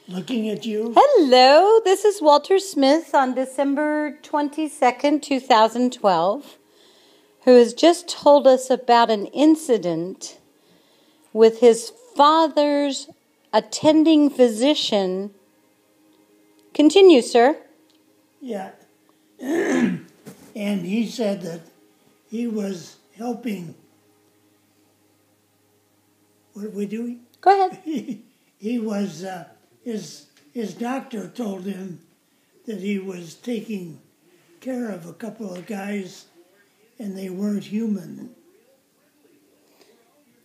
looking at you. Hello, this is Walter Smith on December 22nd, 2012, who has just told us about an incident with his father's attending physician. Continue, sir. Yeah. And he said that he was helping. What are we doing? Go ahead. He was, his doctor told him that he was taking care of a couple of guys and they weren't human.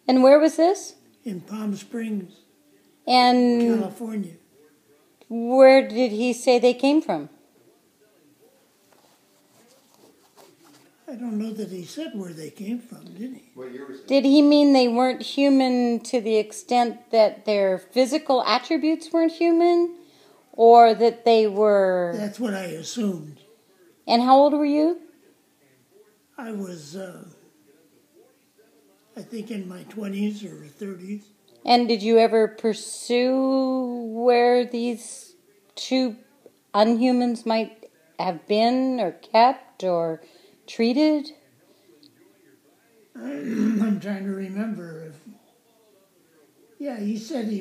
And where was this? In Palm Springs, And California. where did he say they came from? I don't know that he said where they came from, did he? What year was it? Did he mean they weren't human to the extent that their physical attributes weren't human? Or that they were... That's what I assumed. And how old were you? I was, I think in my 20s or 30s. And did you ever pursue where these two unhumans might have been or kept or treated? I'm trying to remember if... Yeah, he said he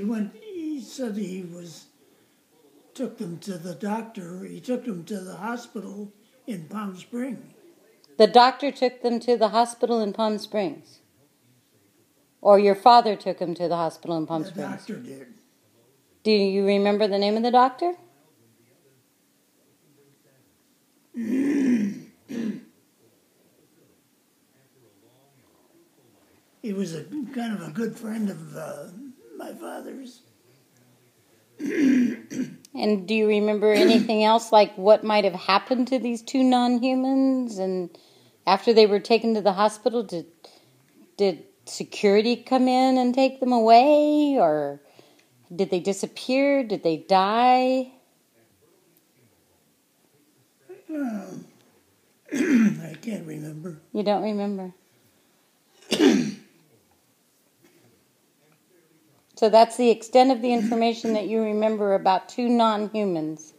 took them to the doctor. He took them to the hospital in Palm Springs. The doctor took them to the hospital in Palm Springs? Or your father took them to the hospital in Palm The Springs? doctor did. Do you remember the name of the doctor? He was a kind of a good friend of my father's. And do you remember anything else, like what might have happened to these two non-humans? And after they were taken to the hospital, did security come in and take them away? Or did they disappear? Did they die? I can't remember. You don't remember. So that's the extent of the information that you remember about two non-humans.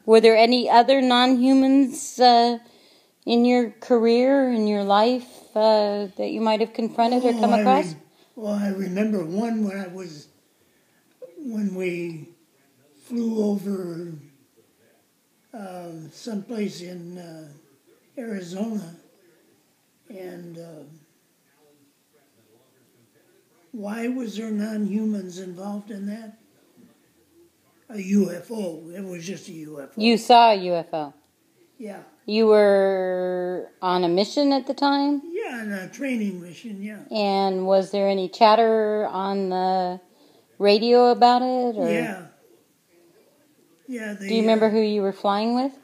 Were there any other non-humans in your career, in your life, that you might have confronted or come across? I remember one when we flew over someplace in Arizona, and why was there non-humans involved in that? A UFO. It was just a UFO. You saw a UFO. Yeah. You were on a mission at the time? Yeah, on a training mission, yeah. And was there any chatter on the radio about it? Or? Yeah. Yeah. Do you remember who you were flying with?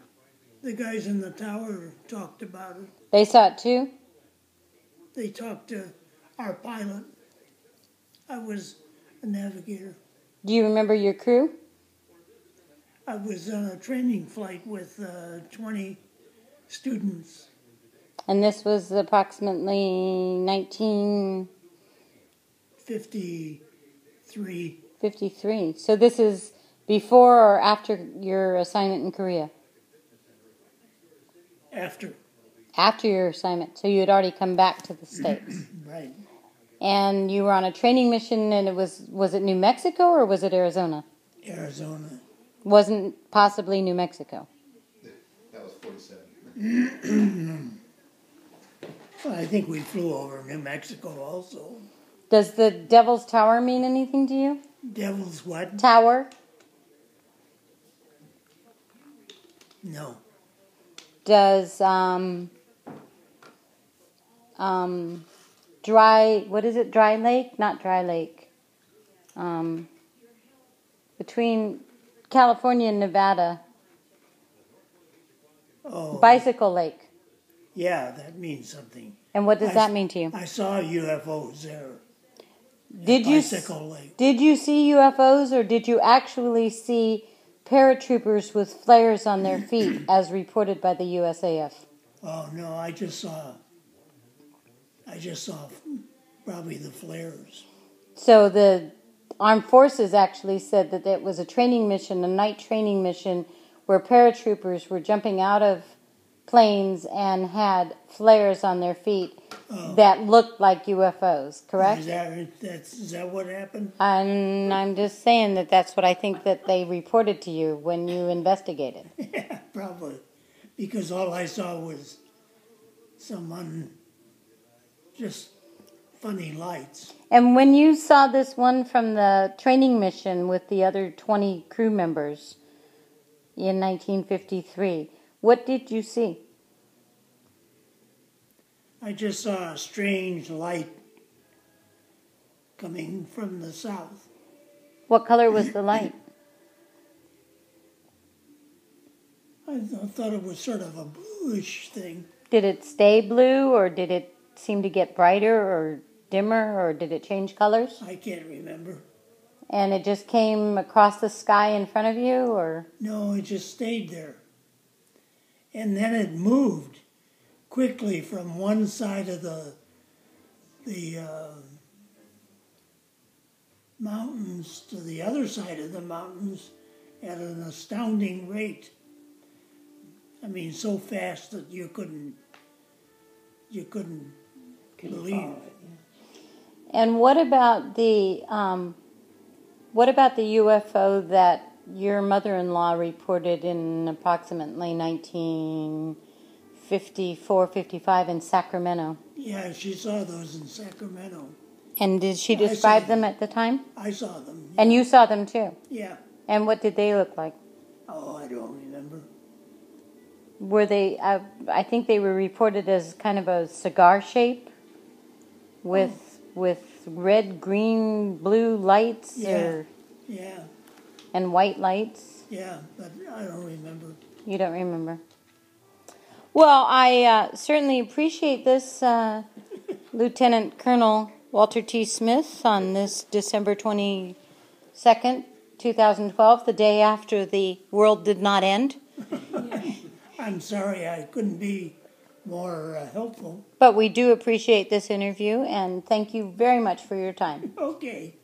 The guys in the tower talked about it. They saw it too? They talked to our pilot. I was a navigator. Do you remember your crew? I was on a training flight with 20 students. And this was approximately 1953. 53. So this is before or after your assignment in Korea? After. After your assignment. So you had already come back to the States. Right. And you were on a training mission, and was it New Mexico or was it Arizona? Arizona. Wasn't possibly New Mexico. That was 47. Well, I think we flew over New Mexico also. Does the Devil's Tower mean anything to you? Devil's what? Tower? No. Does Dry Lake? Not Dry Lake. Between California and Nevada. Oh. Bicycle Lake. Yeah, that means something. And what does that mean to you? I saw UFOs there. Did you Bicycle Lake. Did you see UFOs, or did you actually see paratroopers with flares on their feet, as reported by the USAF? Oh no, I just saw probably the flares. So armed forces actually said that it was a training mission, a night training mission, where paratroopers were jumping out of planes and had flares on their feet that looked like UFOs, correct? Is that what happened? And I'm just saying that that's what I think that they reported to you when you investigated. Yeah, probably. Because all I saw was just funny lights. And when you saw this one from the training mission with the other 20 crew members in 1953, what did you see? I just saw a strange light coming from the south. What color was the light? I thought it was sort of a bluish thing. Did it stay blue, or did it seem to get brighter or dimmer, or did it change colors? I can't remember. And it just came across the sky in front of you, or? No, it just stayed there. And then it moved quickly from one side of the mountains to the other side of the mountains at an astounding rate. I mean, so fast that you couldn't believe. And what about the UFO that your mother-in-law reported in approximately 1954, 55 in Sacramento? Yeah, she saw those in Sacramento. And did she describe them at the time? I saw them. Yeah. And you saw them too? Yeah. And what did they look like? Oh, I don't remember. Were they, I think they were reported as kind of a cigar shape with red, green, blue lights Yeah. and white lights? Yeah, but I don't remember. You don't remember. Well, I certainly appreciate this, Lieutenant Colonel Walter T. Smith, on this December 22nd, 2012, the day after the world did not end. I'm sorry I couldn't be more helpful. But we do appreciate this interview, and thank you very much for your time. Okay.